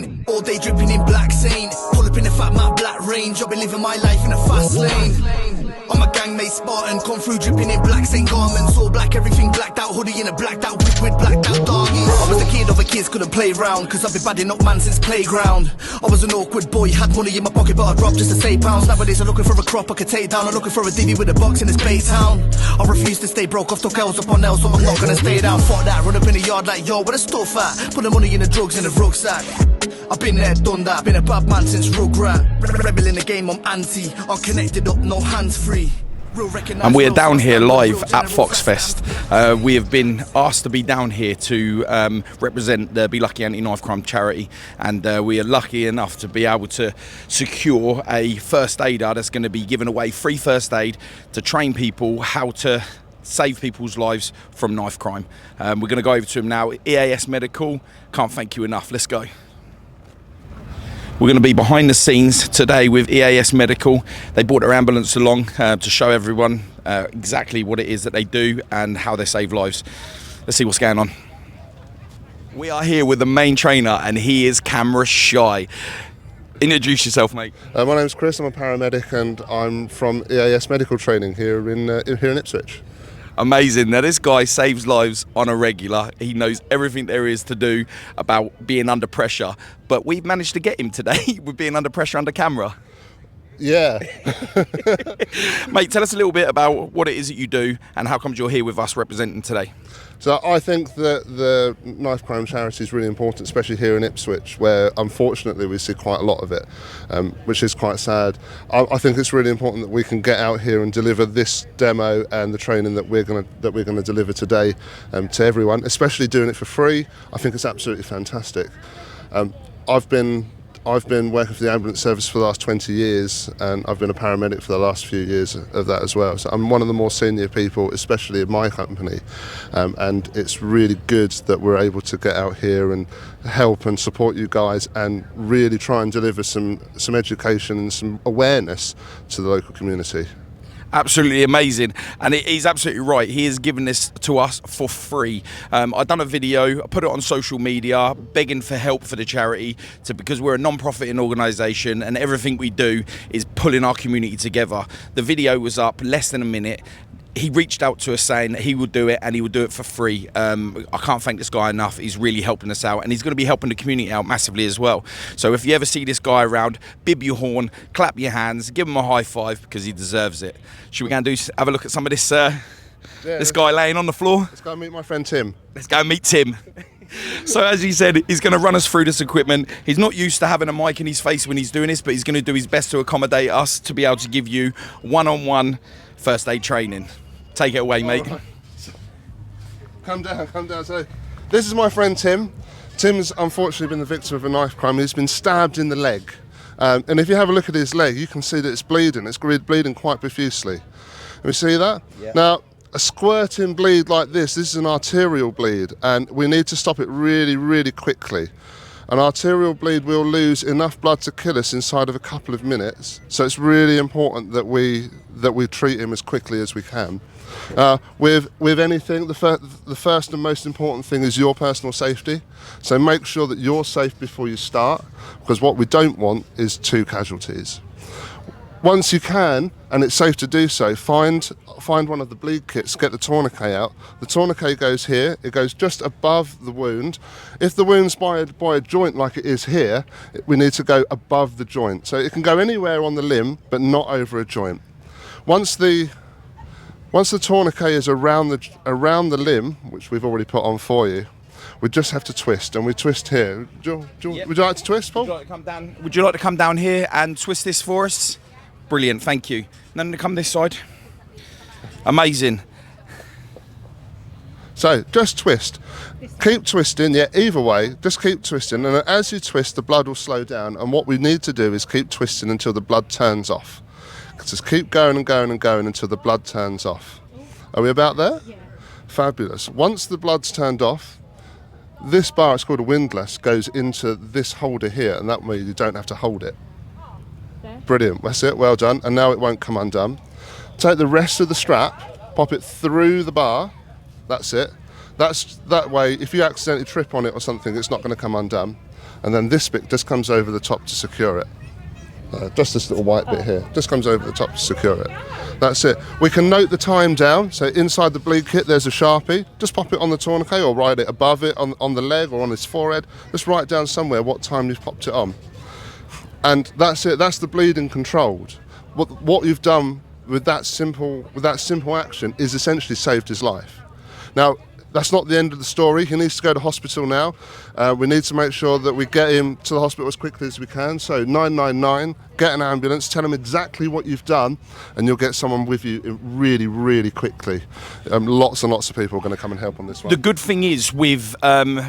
lane. All day dripping in black Saint. Pull up in the fat my black range. I've been living my life in a fast lane. I'm a gangmate Spartan, come through dripping in black Saint garments. All black, everything blacked out, hoodie in a blacked out whip with blacked out doggies. I was a kid of a kids, couldn't play round, cause I've been badding up man since playground. I was an awkward boy, had money in my pocket but I dropped just to save pounds. Nowadays I'm looking for a crop I could take down. I'm looking for a divvy with a box in this Bay Town. I refuse to stay broke, I've took L's upon L's, so I'm not gonna stay down. Fuck that, run up in the yard like yo, where the stuff at? Put the money in the drugs in the rucksack. I've been there, done that, been a bad man since Rugrat. Rebel in the game, I'm anti, I'm connected up, no hands free. And we are down here live at Foxfest. We have been asked to be down here to represent the Be Lucky Anti-Knife Crime charity, and we are lucky enough to be able to secure a first aider that's going to be giving away free first aid to train people how to save people's lives from knife crime. We're going to go over to him now. EAS Medical, can't thank you enough. Let's go. We're going to be behind the scenes today with EAS Medical. They brought their ambulance along to show everyone exactly what it is that they do and how they save lives. Let's see what's going on. We are here with the main trainer and he is camera shy. Introduce yourself, mate. My name's Chris, I'm a paramedic and I'm from EAS Medical Training here in Ipswich. Amazing. Now this guy saves lives on a regular. He knows everything there is to do about being under pressure, but we've managed to get him today with being under pressure under camera. Yeah. Mate, tell us a little bit about what it is that you do and how comes you're here with us representing today. So I think that the knife crime charity is really important, especially here in Ipswich, where unfortunately we see quite a lot of it, which is quite sad. I think it's really important that we can get out here and deliver this demo and the training that we're going to deliver today to everyone, especially doing it for free. I think it's absolutely fantastic. I've been working for the ambulance service for the last 20 years and I've been a paramedic for the last few years of that as well. So I'm one of the more senior people, especially in my company, and it's really good that we're able to get out here and help and support you guys and really try and deliver some education and some awareness to the local community. Absolutely amazing, and he's absolutely right. He is giving this to us for free. I've done a video, I put it on social media, begging for help for the charity, because we're a non-profiting organisation and everything we do is pulling our community together. The video was up less than a minute. He reached out to us saying that he would do it and he would do it for free. I can't thank this guy enough. He's really helping us out and he's going to be helping the community out massively as well. So if you ever see this guy around, bib your horn, clap your hands, give him a high five because he deserves it. Should we go and have a look at some of this this guy laying on the floor? Let's go and meet my friend Tim. Let's go and meet Tim. So as he said, he's going to run us through this equipment. He's not used to having a mic in his face when he's doing this, but he's going to do his best to accommodate us to be able to give you one-on-one first aid training. Take it away, mate. Right. Come down. So, this is my friend Tim. Tim's unfortunately been the victim of a knife crime. He's been stabbed in the leg. And if you have a look at his leg, you can see that it's bleeding. It's bleeding quite profusely. Can you see that? Yeah. Now, a squirting bleed like this is an arterial bleed, and we need to stop it really, really quickly. An arterial bleed will lose enough blood to kill us inside of a couple of minutes. So it's really important that we treat him as quickly as we can. With anything, the first and most important thing is your personal safety. So make sure that you're safe before you start, because what we don't want is 2 casualties. Once you can, and it's safe to do so, find one of the bleed kits, get the tourniquet out. The tourniquet goes here, it goes just above the wound. If the wound's by a joint like it is here, we need to go above the joint. So it can go anywhere on the limb, but not over a joint. Once the tourniquet is around the limb, which we've already put on for you, we just have to twist, and we twist here. Would you like to twist, Paul? Would you like to come down here and twist this for us? Brilliant, thank you. Then to come this side. Amazing. So just twist. Keep twisting, yeah, either way, just keep twisting. And as you twist, the blood will slow down. And what we need to do is keep twisting until the blood turns off. Just keep going and going and going until the blood turns off. Are we about there? Yeah. Fabulous. Once the blood's turned off, this bar, it's called a windlass, goes into this holder here, and that way you don't have to hold it. Brilliant, that's it, well done. And now it won't come undone. Take the rest of the strap, pop it through the bar, that's it. That way, if you accidentally trip on it or something, it's not going to come undone. and then this bit just comes over the top to secure it. Just this little white bit here, just comes over the top to secure it. That's it. We can note the time down, so inside the bleed kit there's a Sharpie. Just pop it on the tourniquet or write it above it on the leg or on his forehead. Just write down somewhere what time you've popped it on. And that's it, that's the bleeding controlled. What you've done with that simple action is essentially saved his life. Now, that's not the end of the story. He needs to go to hospital now. We need to make sure that we get him to the hospital as quickly as we can. So 999, get an ambulance, tell them exactly what you've done, and you'll get someone with you really, really quickly. Lots and lots of people are going to come and help on this one. The good thing is with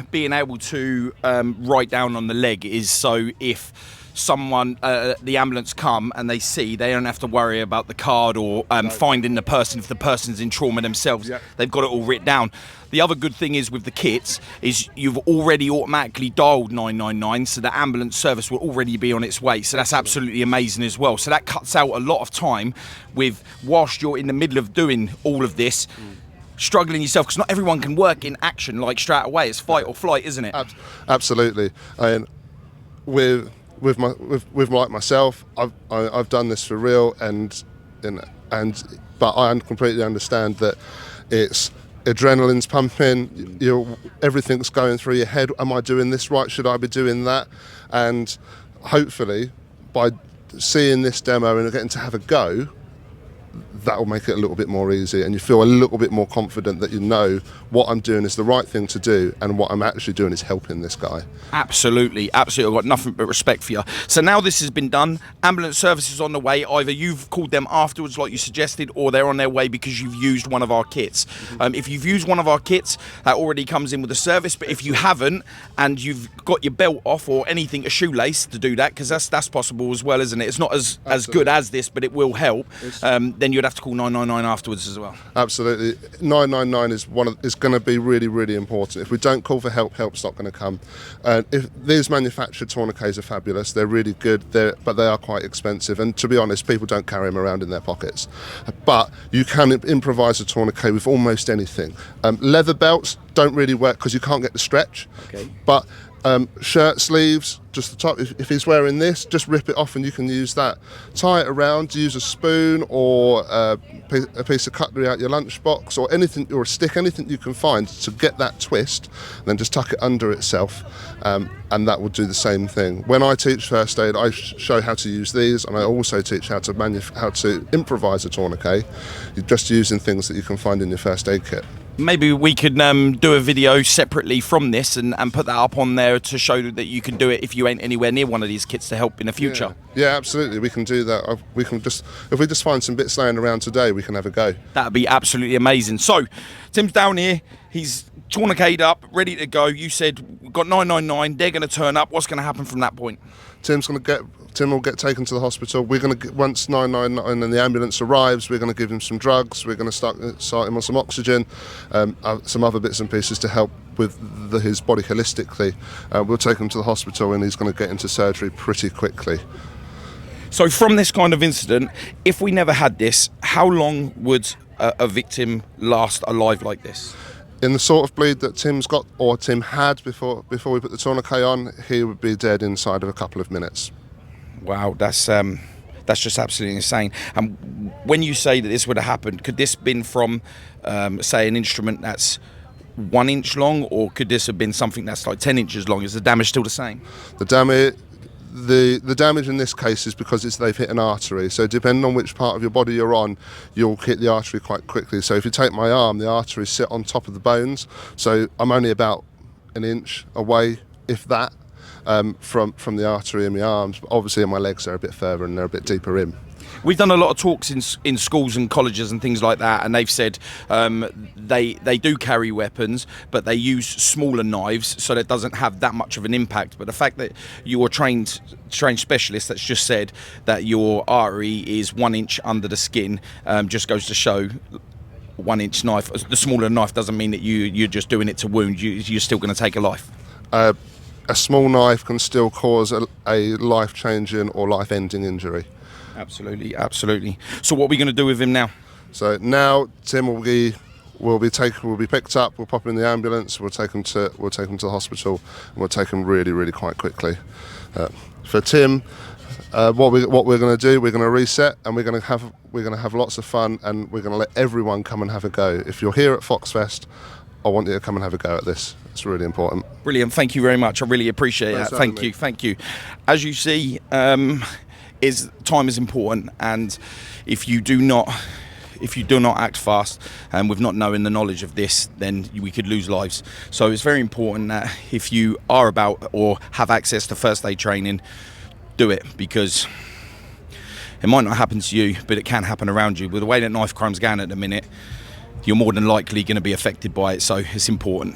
being able to write down on the leg is so if someone, the ambulance come and they see, they don't have to worry about the card or finding the person if the person's in trauma themselves. Yeah. They've got it all written down. The other good thing is with the kits is you've already automatically dialed 999, so the ambulance service will already be on its way. So that's absolutely amazing as well. So that cuts out a lot of time with whilst you're in the middle of doing all of this, struggling yourself, because not everyone can work in action like straight away. It's fight or flight, isn't it? Absolutely. And with like myself, I've done this for real, but I completely understand that it's adrenaline's pumping, everything's going through your head. Am I doing this right? Should I be doing that? And hopefully, by seeing this demo and getting to have a go, that will make it a little bit more easy, and you feel a little bit more confident that you know what I'm doing is the right thing to do, and what I'm actually doing is helping this guy. Absolutely. I've got nothing but respect for you. So now this has been done, ambulance services on the way. Either you've called them afterwards like you suggested, or they're on their way because you've used one of our kits. If you've used one of our kits, that already comes in with the service, but if you haven't and you've got your belt off or anything, a shoelace to do that, because that's possible as well, isn't it? It's not as good as this, but it will help. Then you'd have to call 999 afterwards as well. Absolutely. 999 is going to be really, really important. If we don't call for help, help's not going to come. If these manufactured tourniquets are fabulous, they're really good, but they are quite expensive, and to be honest, people don't carry them around in their pockets. But you can improvise a tourniquet with almost anything. Leather belts don't really work because you can't get the stretch. Okay. But shirt sleeves, just the top, if he's wearing this, just rip it off and you can use that. Tie it around, use a spoon or a piece of cutlery out your lunchbox or anything, or a stick, anything you can find to get that twist, and then just tuck it under itself, and that will do the same thing. When I teach first aid, I show how to use these, and I also teach how to improvise a tourniquet, just using things that you can find in your first aid kit. Maybe we could do a video separately from this and put that up on there to show that you can do it if you ain't anywhere near one of these kits to help in the future. Yeah, absolutely. We can do that. If we just find some bits laying around today, we can have a go. That'd be absolutely amazing. So, Tim's down here. He's tourniqueted up, ready to go. You said we've got 999. They're going to turn up. What's going to happen from that point? Tim will get taken to the hospital. We're going to, once 999 and the ambulance arrives, we're going to give him some drugs. We're going to start him on some oxygen, some other bits and pieces to help with his body holistically. We'll take him to the hospital, and he's going to get into surgery pretty quickly. So from this kind of incident, if we never had this, how long would a victim last alive like this? In the sort of bleed that Tim's got, or Tim had before we put the tourniquet on, he would be dead inside of a couple of minutes. Wow, that's just absolutely insane. And when you say that this would have happened, could this been from, say, an instrument that's 1 inch long, or could this have been something that's like 10 inches long? Is the damage still the same? The damage in this case is because they've hit an artery. So depending on which part of your body you're on, you'll hit the artery quite quickly. So if you take my arm, the arteries sit on top of the bones. So I'm only about 1 inch away, if that, from the artery in my arms. But obviously my legs are a bit further and they're a bit deeper in. We've done a lot of talks in schools and colleges and things like that, and they've said they do carry weapons, but they use smaller knives, so that doesn't have that much of an impact. But the fact that you're a trained specialist that's just said that your artery is 1 inch under the skin, just goes to show 1 inch knife. The smaller knife doesn't mean that you're just doing it to wound. You're still going to take a life. A small knife can still cause a life-changing or life-ending injury. Absolutely. So what are we going to do with him now? So now Tim will be we'll be picked up. We'll pop in the ambulance. We'll take them to the hospital, and we'll take them really, really quite quickly. For Tim, what we're going to do, we're going to reset, and we're going to have lots of fun, and we're going to let everyone come and have a go. If you're here at Foxfest, I want you to come and have a go at this. It's really important. Brilliant. Thank you very much. I really appreciate that. Thank you. As you see, time is important, and if you do not act fast and with not knowing the knowledge of this, then we could lose lives. So it's very important that if you are about or have access to first aid training, do it, because it might not happen to you, but it can happen around you. With the way that knife crime's going at the minute, you're more than likely going to be affected by it, so it's important.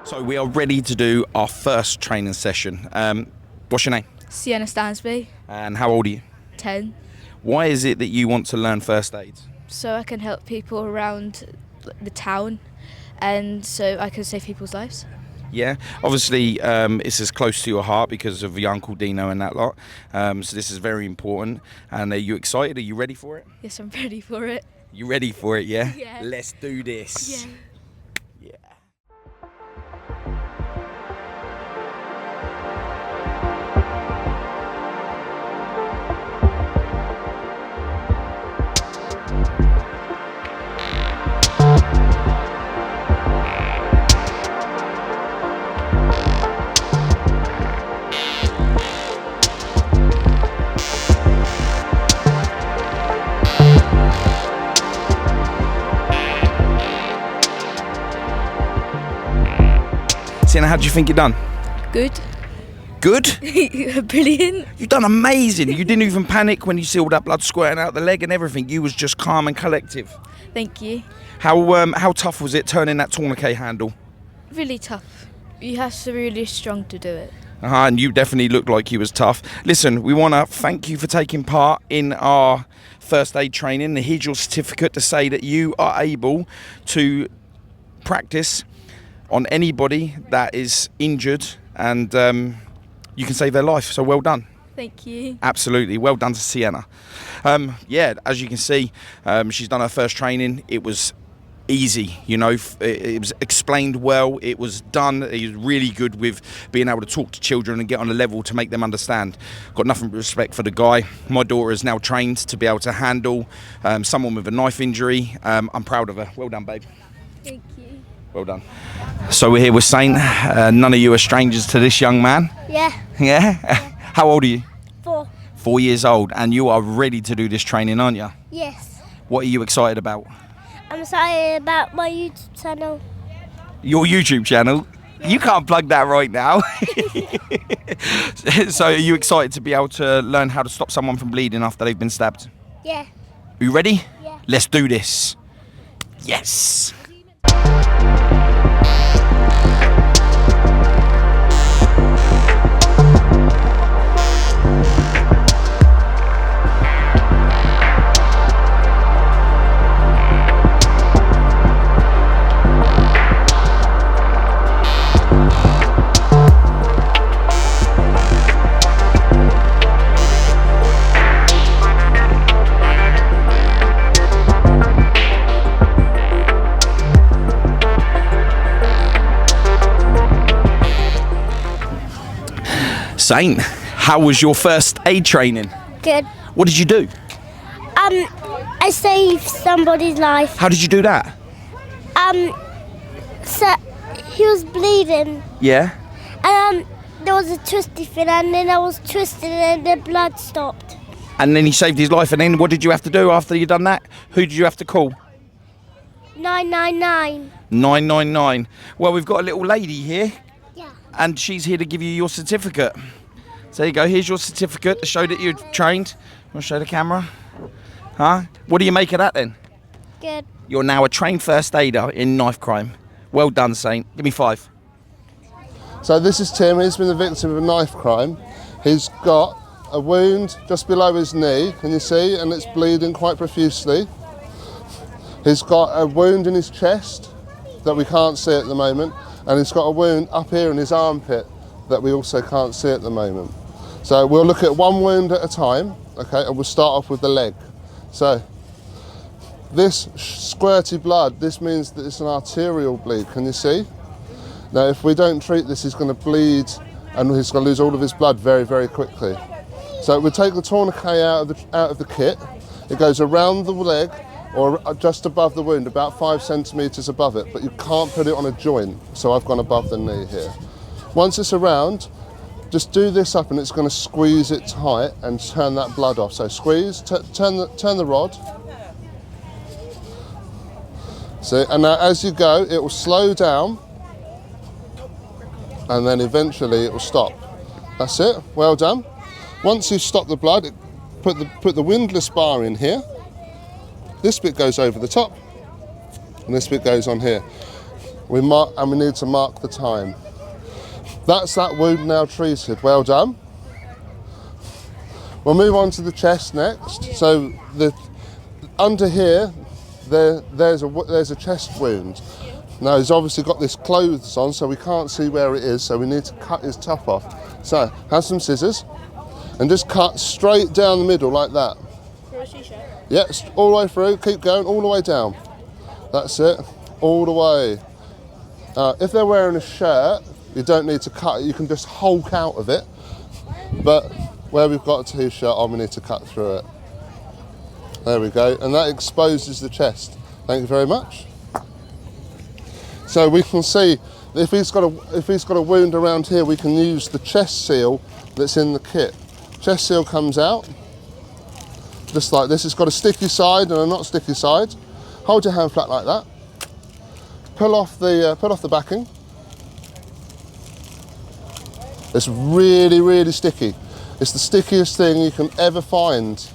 So we are ready to do our first training session. What's your name? Paul Stansby. And how old are you? 10. Why is it that you want to learn first aid? So I can help people around the town, and so I can save people's lives. Yeah, obviously it's as close to your heart because of your Uncle Dino and that lot. So this is very important. And are you excited? Are you ready for it? Yes, I'm ready for it. You ready for it, yeah? Yeah. Let's do this. Yeah. Sienna, how do you think you've done? Good. Good? Brilliant. You've done amazing. You didn't even panic when you saw that blood squirting out the leg and everything. You was just calm and collective. Thank you. How tough was it turning that tourniquet handle? Really tough. You have to be really strong to do it. And you definitely looked like you was tough. Listen, we want to thank you for taking part in our first aid training. Here's your certificate to say that you are able to practice on anybody that is injured, and you can save their life. So well done. Thank you. Absolutely, well done to Sienna. Yeah, as you can see, she's done her first training. It was easy, you know, it was explained well, it was done. He was really good with being able to talk to children and get on a level to make them understand. Got nothing but respect for the guy. My daughter is now trained to be able to handle someone with a knife injury. I'm proud of her. Well done, babe. Thank you. Well done. So we're here with Saint. None of you are strangers to this young man. Yeah. Yeah? How old are you? 4. 4 years old, and you are ready to do this training, aren't you? Yes. What are you excited about? I'm excited about my YouTube channel. Your YouTube channel? You can't plug that right now. So are you excited to be able to learn how to stop someone from bleeding after they've been stabbed? Yeah. Are you ready? Yeah. Let's do this. Yes. Saint, how was your first aid training? Good. What did you do? I saved somebody's life. How did you do that? So he was bleeding, Yeah? and there was a twisty thing, and then I was twisted, and the blood stopped. And then he saved his life, and then what did you have to do after you done that? Who did you have to call? 999. 999. Well, we've got a little lady here, Yeah. and she's here to give you your certificate. So there you go, here's your certificate to show that you're trained. Want to show the camera? Huh? What do you make of that then? Good. You're now a trained first aider in knife crime. Well done, Saint. Give me 5. So this is Tim. He's been the victim of a knife crime. He's got a wound just below his knee, can you see? And it's bleeding quite profusely. He's got a wound in his chest that we can't see at the moment, and he's got a wound up here in his armpit that we also can't see at the moment. So we'll look at one wound at a time, okay, and we'll start off with the leg. So this squirty blood, this means that it's an arterial bleed, can you see? Now if we don't treat this, he's going to bleed and he's going to lose all of his blood very, very quickly. So we take the tourniquet out of the kit, it goes around the leg or just above the wound, about 5 centimetres above it, but you can't put it on a joint, so I've gone above the knee here. Once it's around, just do this up and it's going to squeeze it tight and turn that blood off. So squeeze, turn the rod. See, and now as you go, it will slow down and then eventually it will stop. That's it, well done. Once you've stopped the blood, put the windlass bar in here. This bit goes over the top and this bit goes on here. We need to mark the time. That's that wound now treated, well done. We'll move on to the chest next. So under here, there's a chest wound. Now he's obviously got this clothes on, so we can't see where it is, so we need to cut his top off. So have some scissors and just cut straight down the middle like that. Yeah, all the way through, keep going, all the way down. That's it, all the way. If they're wearing a shirt, you don't need to cut it, you can just hulk out of it. But where we've got a t-shirt on, we need to cut through it. There we go, and that exposes the chest. Thank you very much. So we can see, if he's got a wound around here, we can use the chest seal that's in the kit. Chest seal comes out, just like this. It's got a sticky side and a not sticky side. Hold your hand flat like that. Pull off the backing. It's really, really sticky. It's the stickiest thing you can ever find,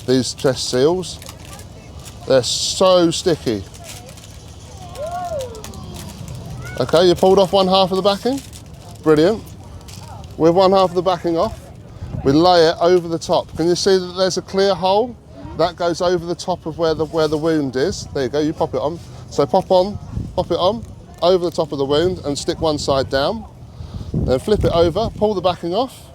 these chest seals. They're so sticky. Okay, you pulled off one half of the backing. Brilliant. With one half of the backing off, we lay it over the top. Can you see that there's a clear hole? That goes over the top of where the wound is. There you go, you pop it on. So pop it on, over the top of the wound and stick one side down. Then flip it over, pull the backing off.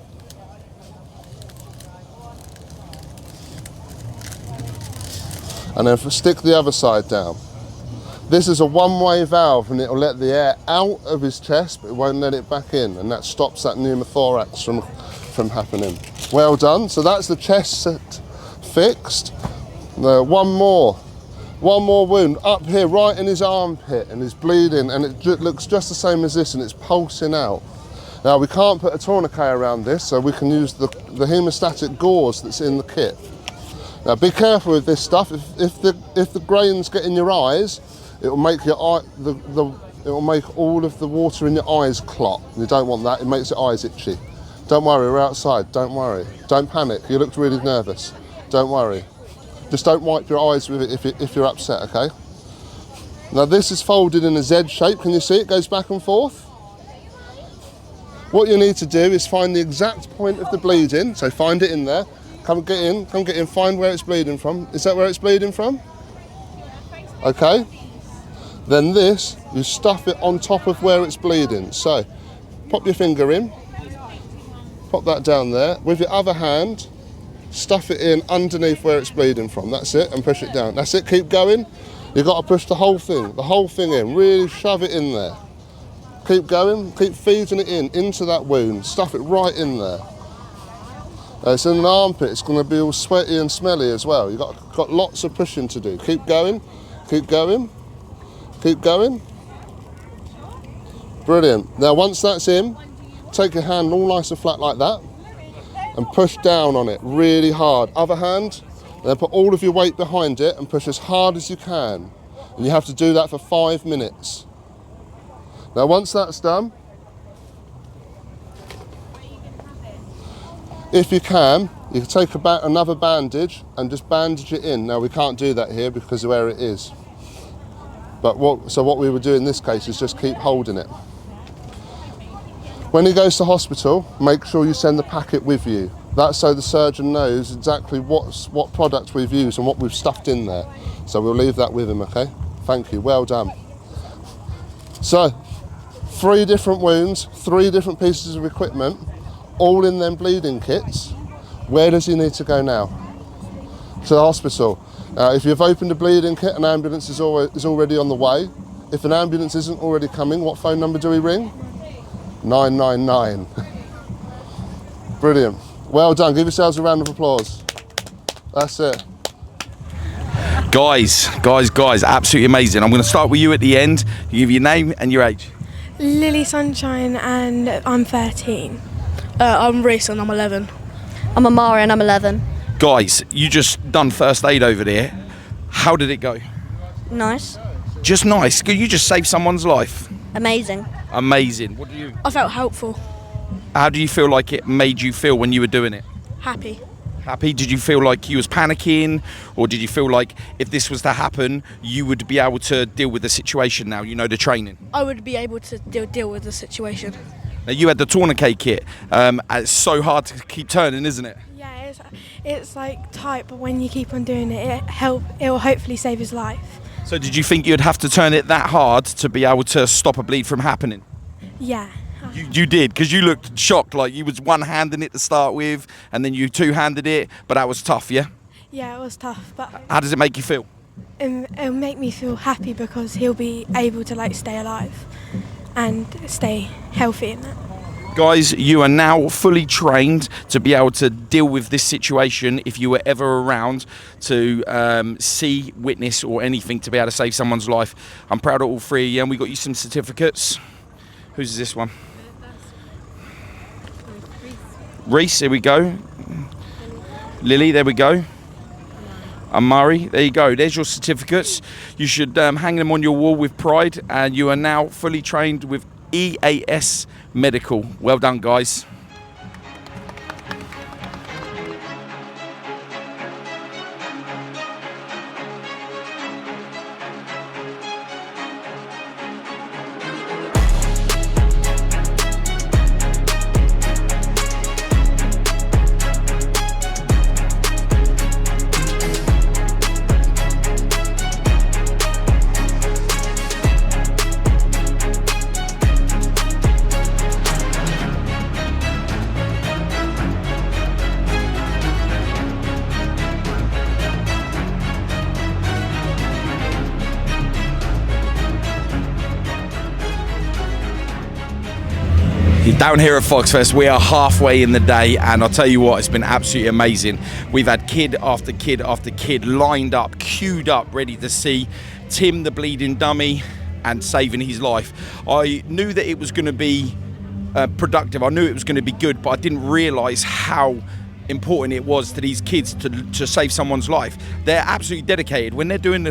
And then stick the other side down. This is a one-way valve and it'll let the air out of his chest, but it won't let it back in, and that stops that pneumothorax from happening. Well done. So that's the chest set fixed. One more wound up here, right in his armpit, and he's bleeding, and it looks just the same as this, and it's pulsing out. Now we can't put a tourniquet around this, so we can use the hemostatic gauze that's in the kit. Now be careful with this stuff. If the grains get in your eyes, it will make your eye it will make all of the water in your eyes clot. You don't want that. It makes your eyes itchy. Don't worry, we're outside. Don't worry. Don't panic. You looked really nervous. Don't worry. Just don't wipe your eyes with it if you're upset. Okay. Now this is folded in a Z shape. Can you see it goes back and forth? What you need to do is find the exact point of the bleeding. So find it in there. Come get in, find where it's bleeding from. Is that where it's bleeding from? Okay. Then this, you stuff it on top of where it's bleeding. So, pop your finger in, pop that down there. With your other hand, stuff it in underneath where it's bleeding from. That's it, and push it down. That's it, keep going. You've got to push the whole thing in. Really shove it in there. Keep going, keep feeding it into that wound. Stuff it right in there. It's in an armpit, it's going to be all sweaty and smelly as well. You've got lots of pushing to do. Keep going, keep going, keep going. Brilliant. Now once that's in, take your hand all nice and flat like that and push down on it really hard. Other hand, then put all of your weight behind it and push as hard as you can. And you have to do that for 5 minutes. Now once that's done, if you can take another bandage and just bandage it in. Now we can't do that here because of where it is. But what we would do in this case is just keep holding it. When he goes to hospital, make sure you send the packet with you. That's so the surgeon knows exactly what product we've used and what we've stuffed in there. So we'll leave that with him, okay? Thank you, well done. So, 3 different wounds, 3 different pieces of equipment, all in them bleeding kits. Where does he need to go now? To the hospital. If you've opened a bleeding kit, an ambulance is already on the way. If an ambulance isn't already coming, what phone number do we ring? 999. Brilliant. Well done. Give yourselves a round of applause. That's it. Guys, absolutely amazing. I'm going to start with you at the end. You give your name and your age. Lily Sunshine, and I'm 13. I'm Reese and I'm 11. I'm Amara and I'm 11. Guys, you just done first aid over there. How did it go? Nice. Just nice. You just saved someone's life. Amazing. Amazing. What do you? I felt helpful. How do you feel like it made you feel when you were doing it? Happy. Happy? Did you feel like you was panicking, or did you feel like if this was to happen, you would be able to deal with the situation now? You know, the training. I would be able to deal with the situation. Now you had the tourniquet kit. It's so hard to keep turning, isn't it? Yeah, it's like tight, but when you keep on doing it, it will hopefully save his life. So did you think you'd have to turn it that hard to be able to stop a bleed from happening? Yeah. You did, because you looked shocked, like you was one-handing it to start with, and then you two-handed it, but that was tough, yeah? Yeah, it was tough, but How does it make you feel? it'll make me feel happy because he'll be able to like stay alive and stay healthy in that. Guys, you are now fully trained to be able to deal with this situation if you were ever around to see, witness or anything to be able to save someone's life. I'm proud of all 3 of you, and we got you some certificates. Who's this one? Reese, here we go. Lily, there we go. Amari, there you go. There's your certificates. You should hang them on your wall with pride, and you are now fully trained with EAS Medical. Well done, guys. Down here at Foxfest, we are halfway in the day, and I'll tell you what, it's been absolutely amazing. We've had kid after kid after kid lined up, queued up, ready to see Tim the bleeding dummy and saving his life. I knew that it was going to be productive, I knew it was going to be good, but I didn't realise how important it was to these kids to save someone's life. They're absolutely dedicated. When they're doing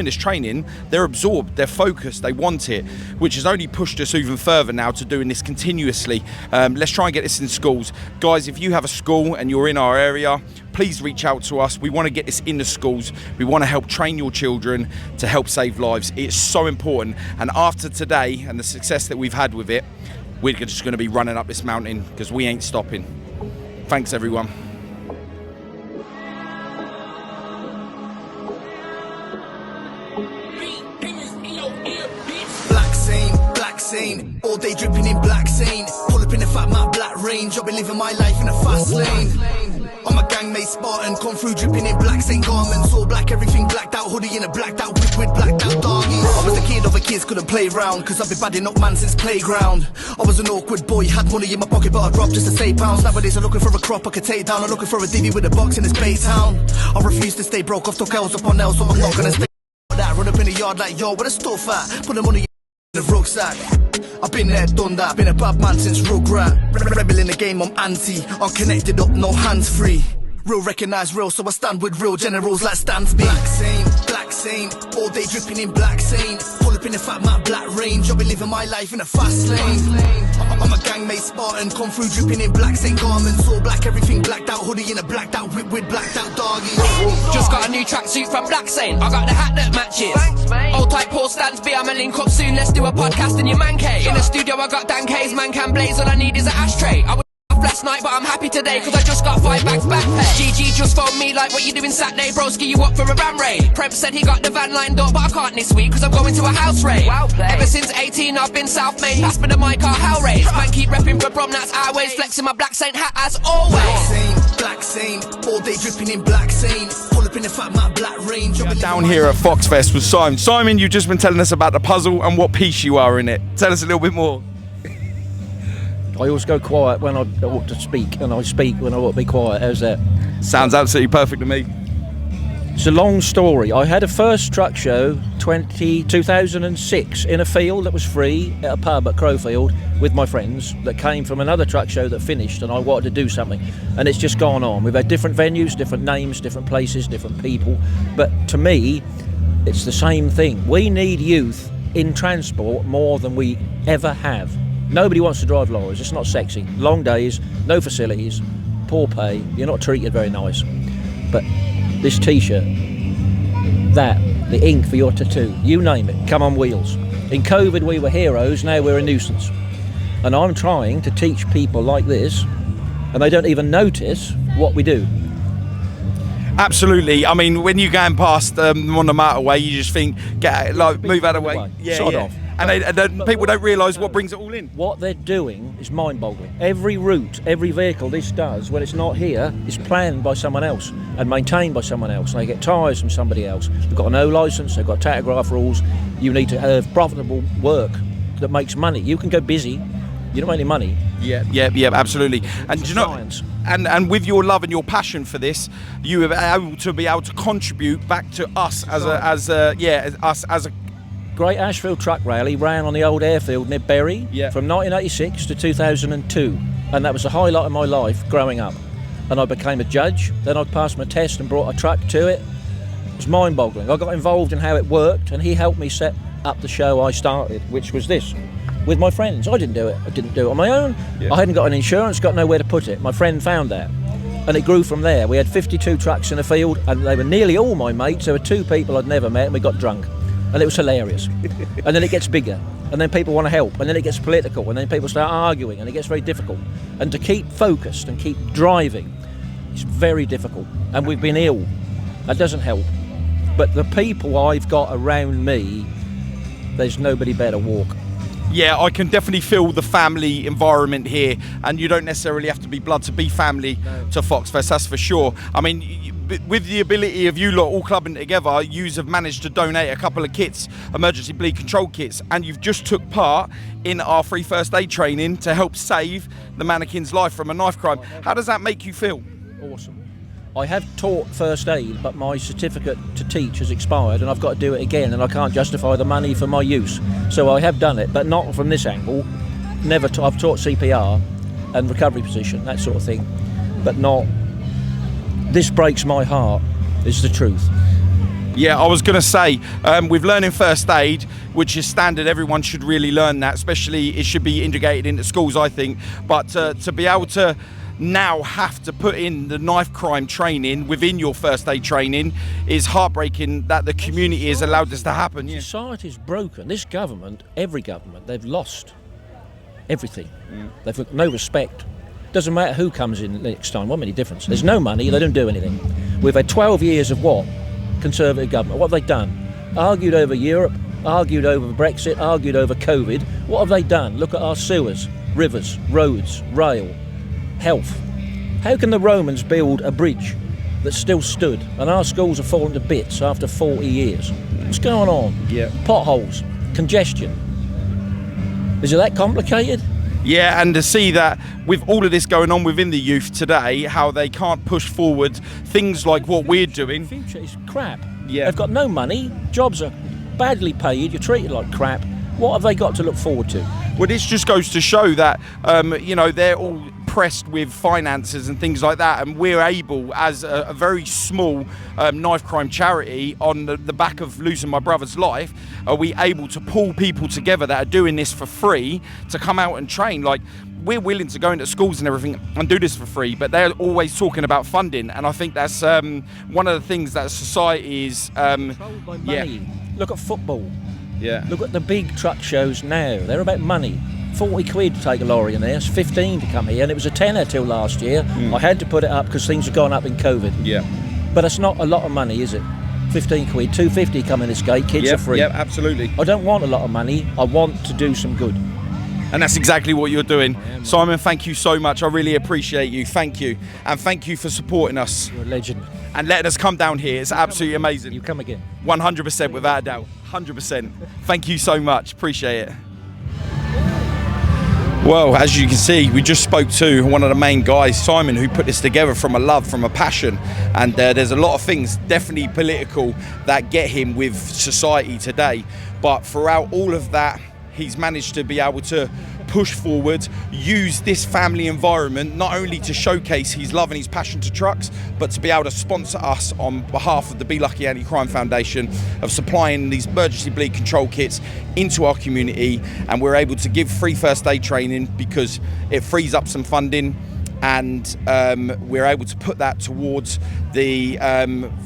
this training, they're absorbed, they're focused, they want it, which has only pushed us even further now to doing this continuously. Let's try and get this in schools. Guys, if you have a school and you're in our area, please reach out to us. We want to get this in the schools. We want to help train your children to help save lives. It's so important. And after today and the success that we've had with it, we're just going to be running up this mountain because we ain't stopping. Thanks, everyone. Black scene, all day dripping in black scene. Pull up in the fat Matt Black Range, I'll be living my life in a fast lane. I'm a gangmate Spartan, come through dripping in black Saint garments. All black, everything blacked out, hoodie in a blacked out whip with blacked out doggies. I was the kid of a kids couldn't play round, cause I've been badding up man since playground. I was an awkward boy, had money in my pocket but I dropped just to save pounds. Nowadays I'm looking for a crop I could take down. I'm looking for a divvy with a box in this Bay Town. I refuse to stay broke, I've took L's upon L's, so I'm not gonna stay that. Run up in the yard like yo, where the stuff at? Put the money in the rucksack. I've been there, done that, been a bad man since Rugrat. Rebel in the game, I'm anti, unconnected up, no hands free. Real recognise real, so I stand with real generals like Stansby. Black scene, all day dripping in black scene. Pull up in the fat Matt Black Range, I'll be living my life in a fast lane. I'm a gangmate Spartan, come through dripping in black Saint garments. All black, everything blacked out, hoodie in a blacked out whip with blacked out doggies. Just got a new tracksuit from Black Saint, I got the hat that matches. Old type Paul Stansby, I'ma link up soon, let's do a podcast in your man cave. In the studio I got Dan K's, man can blaze, all I need is an ashtray. I would flash last night, but I'm happy today, cause I just got 5 bags back pay. GG just phoned me like, what you doing Saturday? Broski, you up for a ram raid? Prem said he got the van lined up, but I can't this week, cause I'm going to a house raid. Wow, ever since 18, I've been South-made. Pass me the mic, our hell raise. Man, keep repping for prom, that's our ways. Flexing my black Saint hat as always. Black Saint, all day dripping in Black Saint. Pull up in the fat, my black range. Down here at Foxfest with Simon. Simon, you've just been telling us about the puzzle and what piece you are in it. Tell us a little bit more. I always go quiet when I ought to speak, and I speak when I ought to be quiet. How's that? Sounds absolutely perfect to me. It's a long story. I had a first truck show 2006 in a field that was free at a pub at Crowfield with my friends that came from another truck show that finished, and I wanted to do something, and it's just gone on. We've had different venues, different names, different places, different people, but to me it's the same thing. We need youth in transport more than we ever have. Nobody wants to drive lorries, it's not sexy. Long days, no facilities, poor pay, you're not treated very nice. But this t-shirt, that, the ink for your tattoo, you name it, come on wheels. In COVID we were heroes, now we're a nuisance. And I'm trying to teach people like this, and they don't even notice what we do. Absolutely. I mean, when you're going past them on the motorway, you just think, move out of the way. Sod off. And people don't realise what brings it all in. What they're doing is mind-boggling. Every route, every vehicle this does, when it's not here, is planned by someone else and maintained by someone else. And they get tyres from somebody else. They've got a no licence, they've got tachograph rules. You need to have profitable work that makes money. You can go busy, you don't make any money. Yeah, absolutely. And you know, science. And with your love and your passion for this, you are able to contribute back to us as a Great Ashfield Truck Rally ran on the old airfield near Bury from 1986 to 2002, and that was the highlight of my life growing up. And I became a judge, then I passed my test and brought a truck to it. It was mind-boggling. I got involved in how it worked, and he helped me set up the show I started, which was this, with my friends. I didn't do it on my own. I hadn't got an insurance, got nowhere to put it. My friend found that, and it grew from there. We had 52 trucks in the field, and they were nearly all my mates. There were 2 people I'd never met, and we got drunk. And it was hilarious. And then it gets bigger, and then people want to help, and then it gets political, and then people start arguing, and it gets very difficult. And to keep focused and keep driving, it's very difficult. And we've been ill. That doesn't help. But the people I've got around me, there's nobody better walk. Yeah, I can definitely feel the family environment here, and you don't necessarily have to be blood to be family to Foxfest, that's for sure. I mean, with the ability of you lot all clubbing together, yous have managed to donate a couple of kits, emergency bleed control kits, and you've just took part in our free first aid training to help save the mannequin's life from a knife crime. How does that make you feel? Awesome. I have taught first aid, but my certificate to teach has expired, and I've got to do it again, and I can't justify the money for my use. So I have done it, but not from this angle. I've taught CPR and recovery position, that sort of thing, but not. This breaks my heart, is the truth. Yeah, I was going to say, with learning first aid, which is standard, everyone should really learn that, especially it should be integrated into schools, I think. But to be able to now have to put in the knife crime training within your first aid training is heartbreaking that the community has allowed this to happen. Yeah. Society's broken. This government, every government, they've lost everything. They've got no respect. Doesn't matter who comes in next time, what many difference? There's no money, they don't do anything. We've had 12 years of what? Conservative government. What have they done? Argued over Europe, argued over Brexit, argued over COVID. What have they done? Look at our sewers, rivers, roads, rail, health. How can the Romans build a bridge that still stood and our schools have fallen to bits after 40 years? What's going on? Yeah. Potholes, congestion. Is it that complicated? Yeah, and to see that with all of this going on within the youth today, how they can't push forward things like what we're doing. The future is crap. Yeah. They've got no money, jobs are badly paid, you're treated like crap. What have they got to look forward to? Well, this just goes to show that, they're all pressed with finances and things like that, and we're able, as a very small knife crime charity, on the back of losing my brother's life, are we able to pull people together that are doing this for free to come out and train. Like, we're willing to go into schools and everything and do this for free, but they're always talking about funding, and I think that's one of the things that society is controlled by money. Look at football. Yeah. Look at the big truck shows now. They're about money. 40 quid to take a lorry in there. It's 15 to come here, and it was a tenner till last year. I had to put it up because things have gone up in COVID. Yeah. But it's not a lot of money, is it? 15 quid, 250 come in this gate, kids are free. Yeah, absolutely. I don't want a lot of money, I want to do some good. And that's exactly what you're doing. Simon, thank you so much. I really appreciate you. Thank you. And thank you for supporting us. You're a legend. And letting us come down here. It's absolutely amazing. You come again. 100%, without a doubt. 100%. Thank you so much. Appreciate it. Well, as you can see, we just spoke to one of the main guys, Simon, who put this together from a love, from a passion. And there's a lot of things, definitely political, that get him with society today. But throughout all of that, he's managed to be able to push forward, use this family environment not only to showcase his love and his passion to trucks, but to be able to sponsor us on behalf of the Be Lucky Anti-Crime Foundation of supplying these emergency bleed control kits into our community. And we're able to give free first aid training because it frees up some funding, and we're able to put that towards the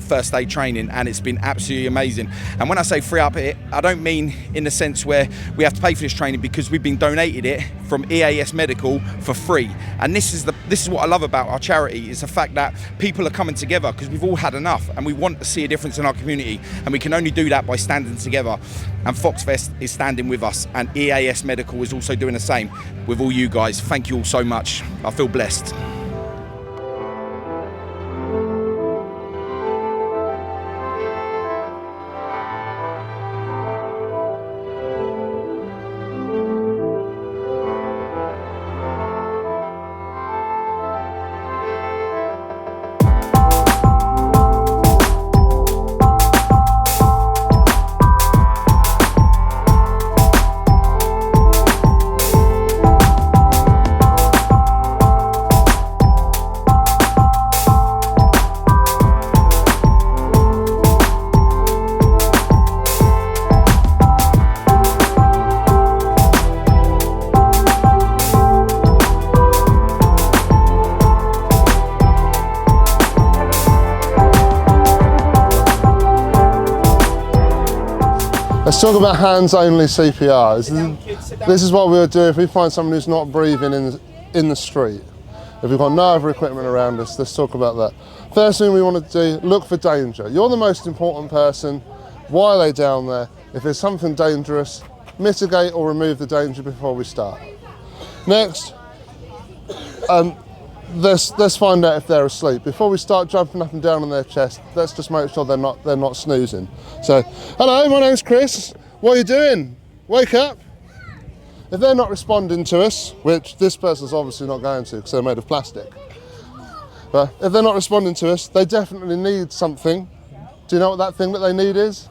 first aid training, and it's been absolutely amazing. And when I say free up it, I don't mean in the sense where we have to pay for this training, because we've been donated it from EAS Medical for free. And this is what I love about our charity, is the fact that people are coming together because we've all had enough and we want to see a difference in our community, and we can only do that by standing together. And Foxfest is standing with us, and EAS Medical is also doing the same with all you guys. Thank you all so much. I feel blessed. Let's talk about hands-only CPR. This is what we would do if we find someone who's not breathing in the street. If we've got no other equipment around us, let's talk about that. First thing we want to do, look for danger. You're the most important person. Why are they down there? If there's something dangerous, mitigate or remove the danger before we start. Next, let's find out if they're asleep. Before we start jumping up and down on their chest, let's just make sure they're not snoozing. So, hello, my name's Chris. What are you doing? Wake up. If they're not responding to us, which this person's obviously not going to because they're made of plastic, but if they're not responding to us, they definitely need something. Do you know what that thing that they need is?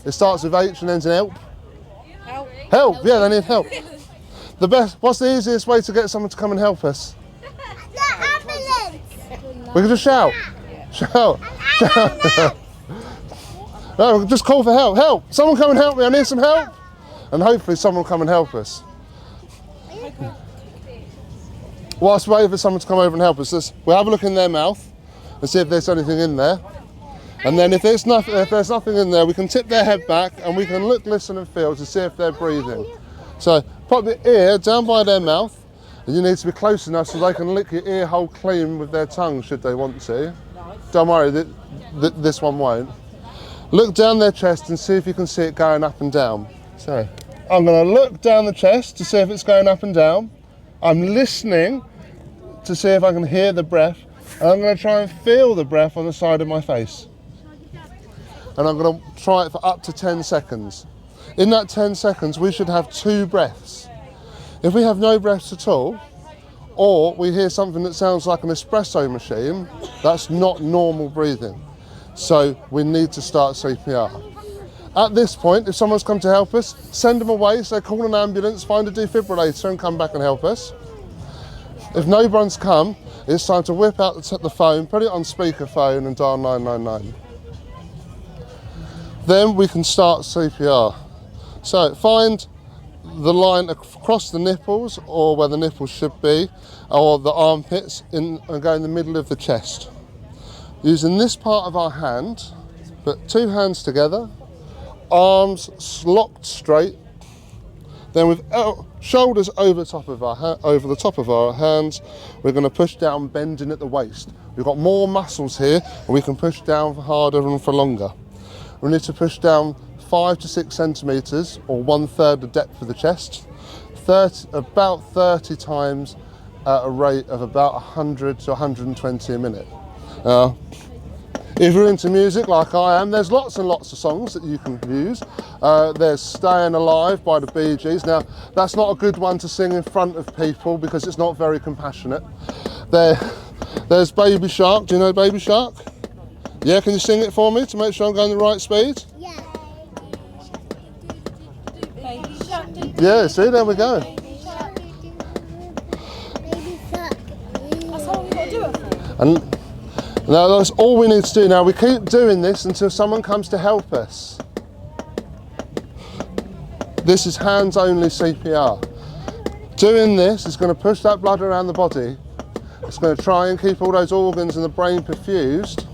It starts with H and ends in help. Help, yeah, they need help. What's the easiest way to get someone to come and help us? We can just shout. Shout. No, just call for help. Help! Someone come and help me. I need some help. And hopefully someone will come and help us. Whilst we wait for someone to come over and help us, we'll have a look in their mouth and see if there's anything in there. And then if there's nothing in there, we can tip their head back and we can look, listen and feel to see if they're breathing. So pop your ear down by their mouth. And you need to be close enough so they can lick your ear hole clean with their tongue should they want to. Don't worry, this one won't. Look down their chest and see if you can see it going up and down. So I'm going to look down the chest to see if it's going up and down. I'm listening to see if I can hear the breath. And I'm going to try and feel the breath on the side of my face. And I'm going to try it for up to 10 seconds. In that 10 seconds, we should have 2 breaths. If we have no breaths at all, or we hear something that sounds like an espresso machine, that's not normal breathing. So we need to start CPR. At this point, if someone's come to help us, send them away, so call an ambulance, find a defibrillator and come back and help us. If no one's come, it's time to whip out the phone, put it on speakerphone and dial 999. Then we can start CPR. So find the line across the nipples, or where the nipples should be, or the armpits, and go in the middle of the chest. Using this part of our hand, put 2 hands together, arms locked straight, Then with shoulders over the top of our hands, we're going to push down, bending at the waist. We've got more muscles here, and we can push down for harder and for longer. We need to push down 5 to 6 centimetres, or 1/3 the depth of the chest, about 30 times at a rate of about 100 to 120 a minute. If you're into music like I am, there's lots and lots of songs that you can use. There's Staying Alive by the Bee Gees. Now, that's not a good one to sing in front of people because it's not very compassionate. There's Baby Shark. Do you know Baby Shark? Yeah, can you sing it for me to make sure I'm going the right speed? Yeah. Yeah, see, there we go. That's all we got to do it for. And now that's all we need to do. Now we keep doing this until someone comes to help us. This is hands only CPR. Doing this is going to push that blood around the body. It's going to try and keep all those organs in the brain perfused,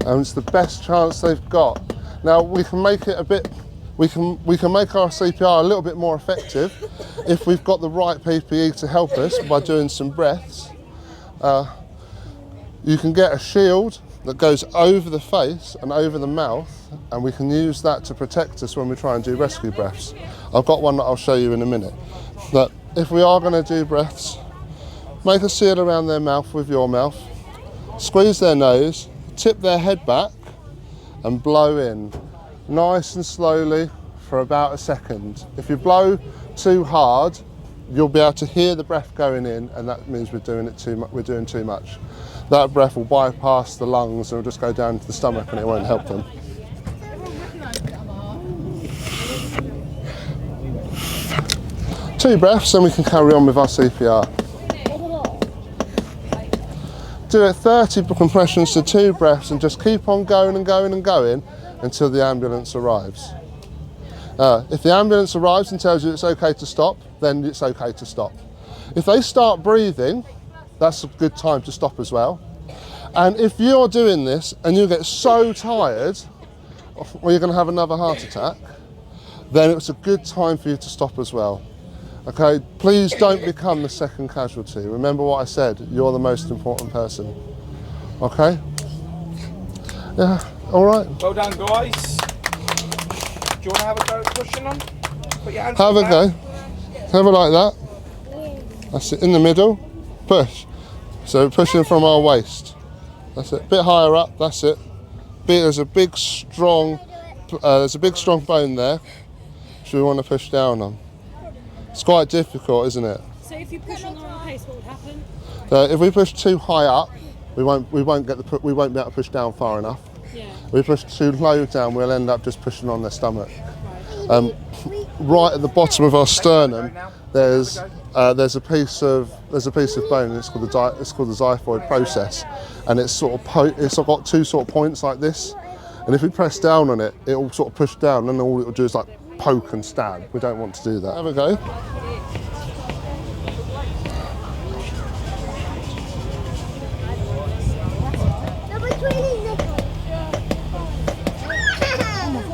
and it's the best chance they've got. Now we can make it a bit. We can make our CPR a little bit more effective if we've got the right PPE to help us by doing some breaths. You can get a shield that goes over the face and over the mouth, and we can use that to protect us when we try and do rescue breaths. I've got one that I'll show you in a minute. But if we are going to do breaths, make a seal around their mouth with your mouth, squeeze their nose, tip their head back and blow in, nice and slowly for about a second. If you blow too hard, you'll be able to hear the breath going in, and that means we're doing too much. That breath will bypass the lungs and it'll just go down to the stomach and it won't help them. Two breaths and we can carry on with our CPR. Do it 30 compressions to 2 breaths and just keep on going and going and going until the ambulance arrives. If the ambulance arrives and tells you it's okay to stop, then it's okay to stop. If they start breathing, that's a good time to stop as well. And if you're doing this and you get so tired, or you're going to have another heart attack, then it's a good time for you to stop as well. Okay, please don't become the second casualty. Remember what I said, you're the most important person. Okay? Yeah, all right. Well done, guys. Do you want to have a go at pushing on? Put your hands Have a back. go. Have a like that. That's it, in the middle. Push. So pushing from our waist. That's it. Bit higher up. That's it. There's a big strong bone there, which we want to push down on. It's quite difficult, isn't it? So if you push on the wrong pace, what would happen? If we push too high up, we won't be able to push down far enough. Yeah. If we push too low down, we'll end up just pushing on their stomach. Right at the bottom of our sternum, there's a piece of bone. It's called the xiphoid process, and it's got 2 sort of points like this. And if we press down on it, it will sort of push down, and all it will do is like poke and stab. We don't want to do that. Have a go.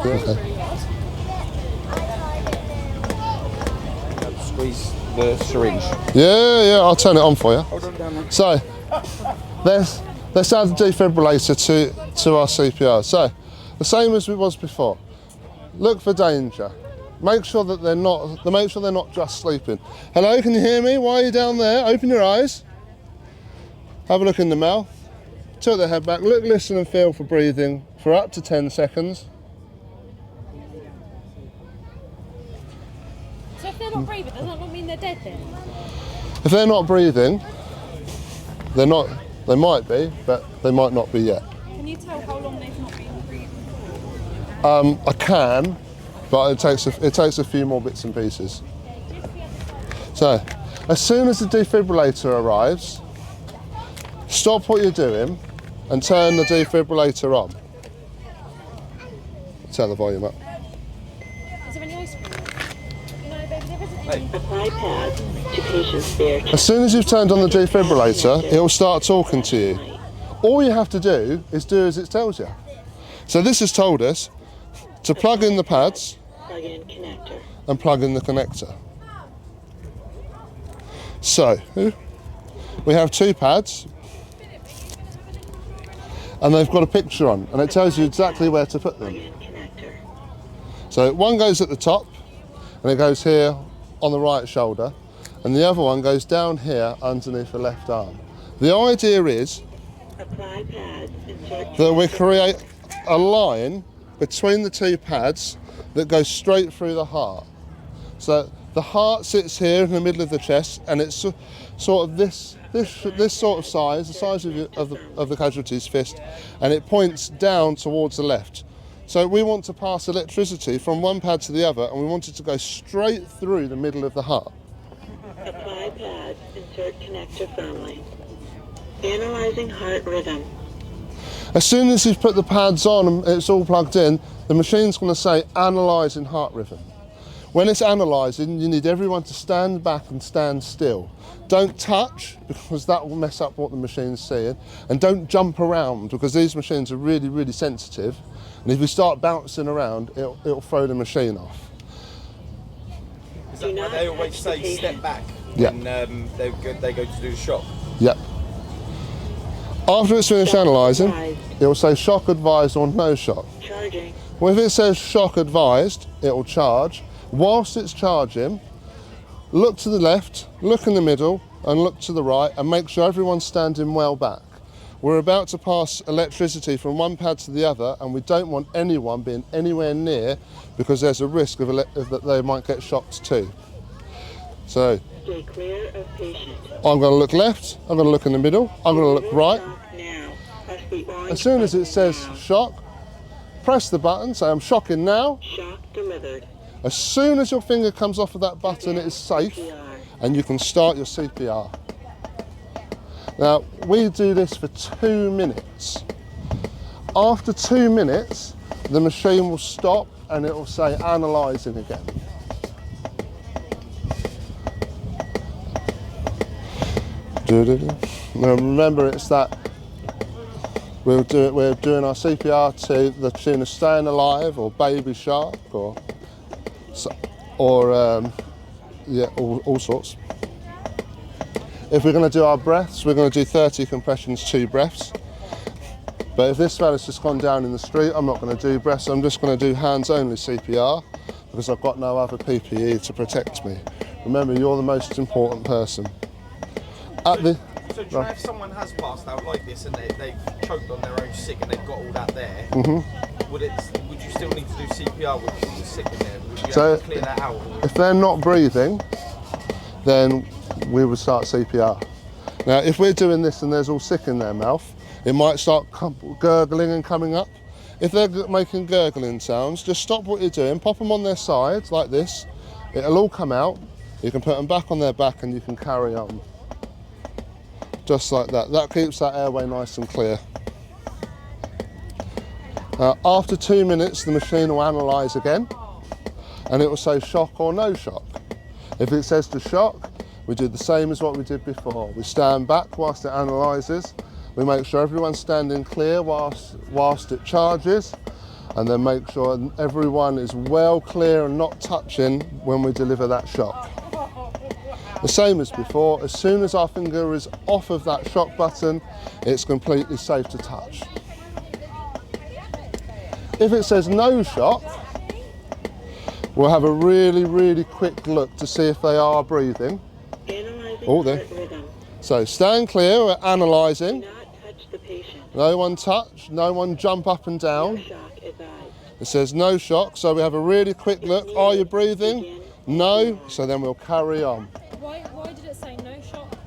Okay. Squeeze the syringe. Yeah, I'll turn it on for you. Hold on down there. So, let's add the defibrillator to our CPR. So, the same as it was before. Look for danger. Make sure that they're not just sleeping. Hello, can you hear me? Why are you down there? Open your eyes. Have a look in the mouth. Tilt their head back. Look, listen and feel for breathing for up to 10 seconds. So if they're not breathing, does that not mean they're dead then? If they're not breathing, they might be, but they might not be yet. Can you tell how long they've not been breathing? I can, but it takes a few more bits and pieces. So, as soon as the defibrillator arrives, stop what you're doing and turn the defibrillator on. Turn the volume up. Is there any ice cream? As soon as you've turned on the defibrillator, it will start talking to you. All you have to do is do as it tells you. So this has told us to plug in the pads and plug in the connector. So, we have 2 pads, and they've got a picture on, and it tells you exactly where to put them. So one goes at the top, and it goes here on the right shoulder, and the other one goes down here underneath the left arm. The idea is that we create a line between the 2 pads that goes straight through the heart. So the heart sits here in the middle of the chest, and it's sort of this sort of size, the size of the casualty's fist, and it points down towards the left. So we want to pass electricity from one pad to the other, and we want it to go straight through the middle of the heart. Apply pads, insert connector firmly. Analyzing heart rhythm. As soon as you've put the pads on and it's all plugged in, the machine's going to say analysing heart rhythm. When it's analysing, you need everyone to stand back and stand still. Don't touch, because that will mess up what the machine's seeing, and don't jump around, because these machines are really, really sensitive, and if you start bouncing around, it'll throw the machine off. Is that why they always say step back when they go to do the shock? Yep. After it's finished analysing, it will say shock advised or no shock. Charging. Well, if it says shock advised, it will charge. Whilst it's charging, look to the left, look in the middle, and look to the right, and make sure everyone's standing well back. We're about to pass electricity from one pad to the other, and we don't want anyone being anywhere near, because there's a risk that they might get shocked too. So, stay clear of patient. I'm going to look left, I'm going to look in the middle, I'm going to look right. As soon as it says shock, press the button, say I'm shocking now. Shock delivered. As soon as your finger comes off of that button, it is safe, and you can start your CPR. Now, we do this for 2 minutes. After 2 minutes, the machine will stop and it will say analysing again. Now remember, it's that we're doing our CPR to the tune of Staying Alive or Baby Shark or all sorts. If we're going to do our breaths, we're going to do 30 compressions, 2 breaths. But if this fella's just gone down in the street, I'm not going to do breaths, I'm just going to do hands only CPR, because I've got no other PPE to protect me. Remember, you're the most important person. So do you know if someone has passed out like this and they've choked on their own sick and they've got all that there, would you still need to do CPR with the sick in there? Would you have to clear that out? If they're not breathing, then we would start CPR. Now, if we're doing this and there's all sick in their mouth, it might start gurgling and coming up. If they're making gurgling sounds, just stop what you're doing, pop them on their sides like this, it'll all come out, you can put them back on their back and you can carry on. Just like that. That keeps that airway nice and clear. After 2 minutes, the machine will analyse again, and it will say shock or no shock. If it says to shock, we do the same as what we did before. We stand back whilst it analyses, we make sure everyone's standing clear whilst it charges, and then make sure everyone is well clear and not touching when we deliver that shock. The same as before, as soon as our finger is off of that shock button, it's completely safe to touch. If it says no shock, we'll have a really, really quick look to see if they are breathing. Oh, there. So stand clear, we're analysing. Do not touch the patient. No one touch, no one jump up and down. No shock advised. It says no shock, so we have a really quick look. Are you breathing? No, so then we'll carry on. Why did it say no shock?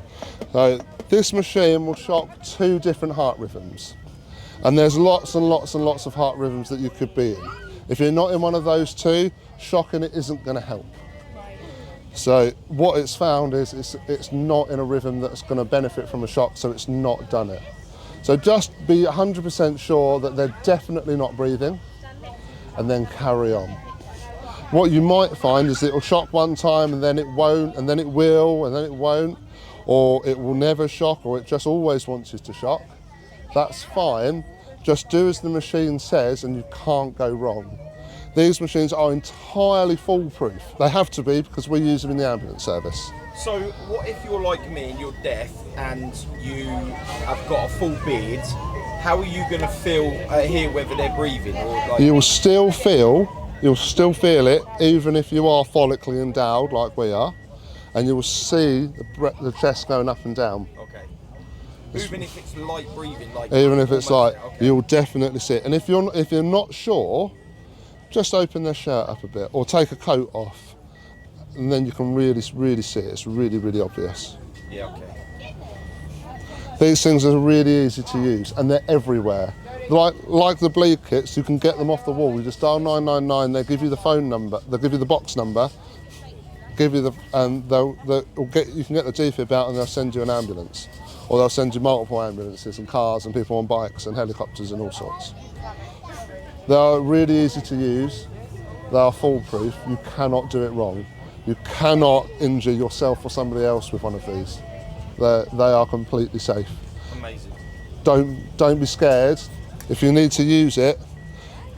So this machine will shock 2 different heart rhythms. And there's lots and lots and lots of heart rhythms that you could be in. If you're not in one of those 2, shocking it isn't going to help. So what it's found is it's not in a rhythm that's going to benefit from a shock, so it's not done it. So just be 100% sure that they're definitely not breathing, and then carry on. What you might find is it'll shock one time and then it won't, and then it will, and then it won't, or it will never shock, or it just always wants you to shock. That's fine. Just do as the machine says and you can't go wrong. These machines are entirely foolproof. They have to be because we use them in the ambulance service. So what if you're like me and you're deaf and you have got a full beard? How are you going to hear whether they're breathing? Or like... You'll still feel it even if you are follically endowed like we are, and you will see the chest going up and down. Okay. Even if it's light breathing, like even if it's like, okay. You'll definitely see it. And if you're not sure, just open their shirt up a bit or take a coat off, and then you can really see it. It's really, really obvious. Yeah, okay. These things are really easy to use, and they're everywhere. Like the bleed kits, you can get them off the wall. You just dial 999. They give you the phone number. They'll give you the box number. Give you and you can get the defib out, and they'll send you an ambulance, or they'll send you multiple ambulances and cars and people on bikes and helicopters and all sorts. They are really easy to use. They are foolproof. You cannot do it wrong. You cannot injure yourself or somebody else with one of these. They are completely safe. Amazing. Don't be scared. If you need to use it,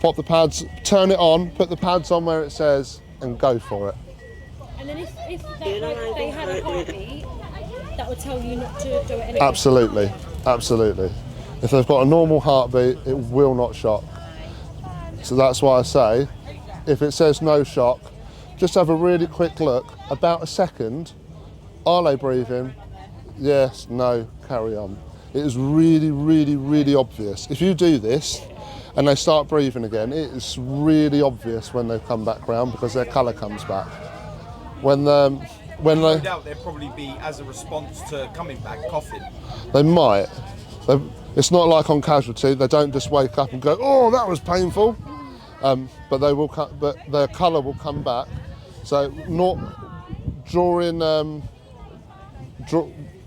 pop the pads, turn it on, put the pads on where it says, and go for it. And then if they had a heartbeat, that would tell you not to do it anymore? Absolutely. If they've got a normal heartbeat, it will not shock. So that's why I say, if it says no shock, just have a really quick look, about a second. Are they breathing? Yes, no, carry on. It is really, really, really obvious. If you do this and they start breathing again, it is really obvious when they come back round because their colour comes back. No doubt they'll probably be as a response to coming back coughing. They might. It's not like on casualty. They don't just wake up and go, "Oh, that was painful," but they will. But their colour will come back. So not during.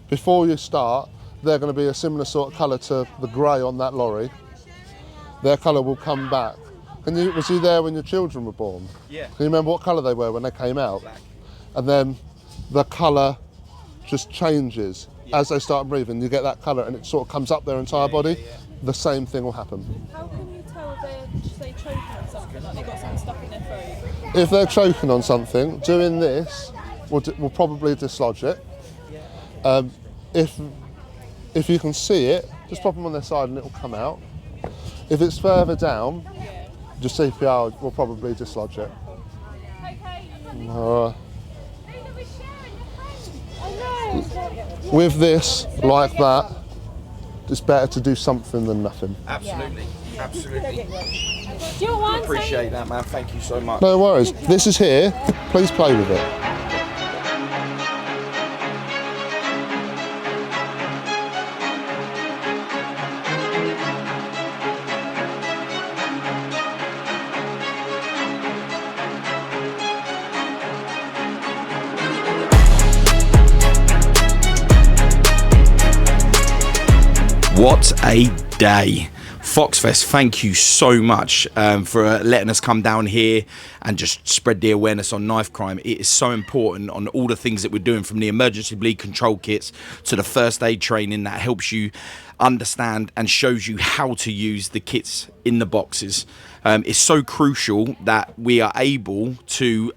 Before you start, they're going to be a similar sort of colour to the grey on that lorry. Their colour will come back. Was you there when your children were born? Yeah. Can you remember what colour they were when they came out? Black. And then the colour just changes as they start breathing. You get that colour and it sort of comes up their entire body. Yeah. The same thing will happen. How can you tell if they're choking on something, like they've got something stuck in their throat? If they're choking on something, doing this will probably dislodge it. If you can see it, just pop them on their side and it will come out. If it's further down, just CPR will probably dislodge it. With this, like that, it's better to do something than nothing. Absolutely. Do you want Appreciate that, man. Thank you so much. No worries. This is here. Please play with it. What a day. Foxfest, thank you so much for letting us come down here and just spread the awareness on knife crime. It is so important on all the things that we're doing, from the emergency bleed control kits to the first aid training that helps you understand and shows you how to use the kits in the boxes. It's so crucial that we are able to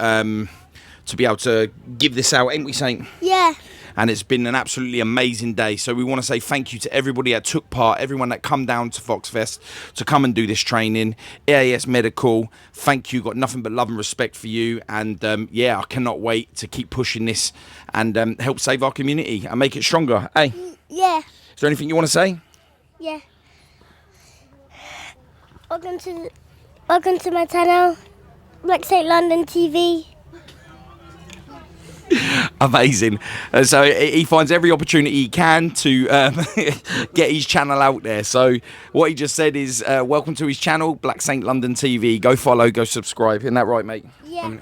be able to give this out, ain't we, Saint? Yeah. And it's been an absolutely amazing day. So we want to say thank you to everybody that took part, everyone that come down to Foxfest to come and do this training. EAS Medical, thank you. Got nothing but love and respect for you. And yeah, I cannot wait to keep pushing this and help save our community and make it stronger. Hey? Yeah. Is there anything you want to say? Yeah. Welcome to my channel, Black St. London TV. Amazing. So he finds every opportunity he can to get his channel out there. So what he just said is welcome to his channel, Black St. London TV. Go follow, go subscribe. Isn't that right, mate? Yeah.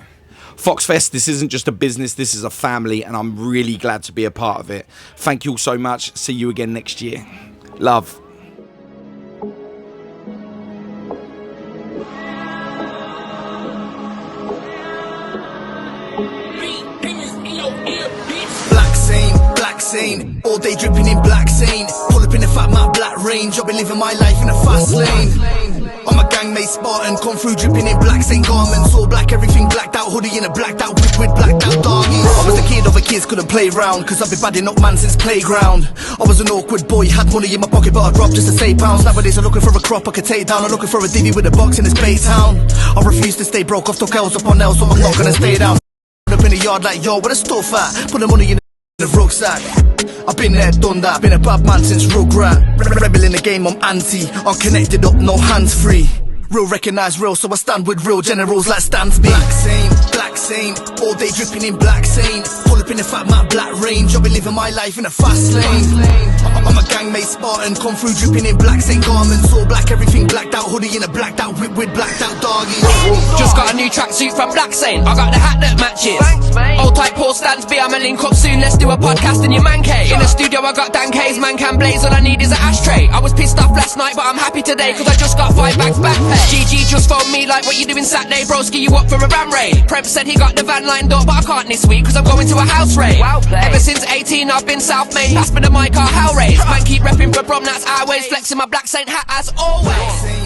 Foxfest, this isn't just a business, this is a family, and I'm really glad to be a part of it. Thank you all so much. See you again next year. Love. Black scene, all day dripping in black scene. Pull up in the fat, my black range. I've been living my life in a fast lane. I'm a gang mate Spartan, come through dripping in black Saint garments, all black, everything blacked out, hoodie in a blacked out whip with blacked out doggies. I was the kid of a kids, couldn't play round, cause I've been badding up man since playground. I was an awkward boy, had money in my pocket but I dropped just to save pounds. Nowadays I'm looking for a crop I could take down, I'm looking for a divvy with a box in this Bay Town. I refuse to stay broke, I've took L's upon L's, so I'm not gonna stay down. Up in the yard like yo, where the stuff at? Put the money in the rucksack. I've been there, done that, been a bad man since Rugrat. Rebel in the game, I'm anti, unconnected up, no hands free. Real recognise real, so I stand with real generals like Stansby. Black Saint, all day dripping in black Saint. Pull up in the fat Matt Black Range, I'll be living my life in a fast lane. I'm a gang mate Spartan, come through dripping in black Saint garments, all black, everything blacked out, hoodie in a blacked out whip with blacked out doggies. Just got a new tracksuit from Black Saint, I got the hat that matches. Old type Paul Stansby, I'ma link up soon, let's do a podcast in your man cave. In the studio I got Dan K's, man can blaze, all I need is an ashtray. I was pissed off last night but I'm happy today, cause I just got 5 bags back pay. GG just phoned me like, what you doing Saturday, broski, you up for a ram raid? Prep said he got the van lined up but I can't this week cause I'm going to a house raid. Ever since 18 I've been South Main, pass me the mic, our hell raise. Man keep repping for Brom, that's our ways, flexing my Black Saint hat as always.